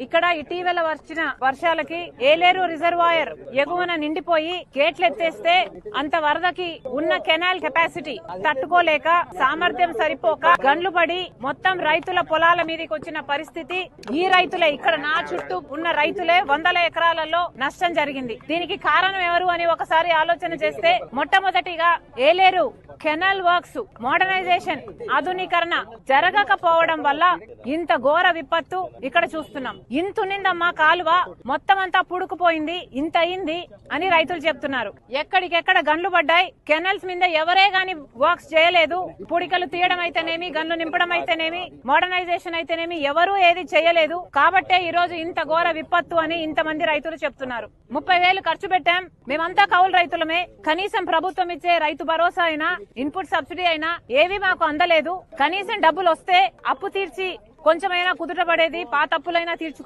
ఇక్కడ ఇటీవల వచ్చిన వర్షాలకి ఏలేరు రిజర్వాయర్ ఎగువన నిండిపోయి గేట్లు ఎత్తేస్తే అంత వరదకి ఉన్న కెనాల్ కెపాసిటీ తట్టుకోలేక సామర్థ్యం సరిపోక గండ్లు పడి మొత్తం రైతుల పొలాల మీదకి వచ్చిన పరిస్థితి. ఈ రైతులే, ఇక్కడ నా చుట్టూ ఉన్న రైతులే వందల ఎకరాలలో నష్టం జరిగింది. దీనికి కారణం ఎవరు అని ఒకసారి ఆలోచన చేస్తే మొట్టమొదటిగా ఏలేరు కెనాల్ వర్క్స్ మోడర్నైజేషన్ ఆధునీకరణ జరగకపోవడం వల్ల ఇంత ఘోర విపత్తు ఇక్కడ చూస్తున్నాం. ఇంతునిందమ్మా కాలువ మొత్తం అంతా పుడుకుపోయింది, ఇంత అయింది అని రైతులు చెప్తున్నారు. ఎక్కడికెక్కడ గన్లు పడ్డాయి. కెనాల్స్ మీద ఎవరే గాని వర్క్స్ చేయలేదు. పుడికలు తీయడం అయితేనేమి, గన్లు నింపడం అయితేనేమి, మోడర్నైజేషన్ అయితేనేమి ఎవరూ ఏది చేయలేదు. కాబట్టే ఈ రోజు ఇంత ఘోర విపత్తు అని ఇంతమంది రైతులు చెప్తున్నారు. 30,000 ఖర్చు పెట్టాం, మేమంతా కౌలు రైతులమే. కనీసం ప్రభుత్వం ఇచ్చే రైతు భరోసా అయినా, ఇన్పుట్ సబ్సిడీ అయినా ఏవి మాకు అందలేదు. కనీసం డబ్బులు వస్తే అప్పు తీర్చి కొంచెమైనా కుదుటపడేది, పాత అప్పులైనా తీర్చుకునేది.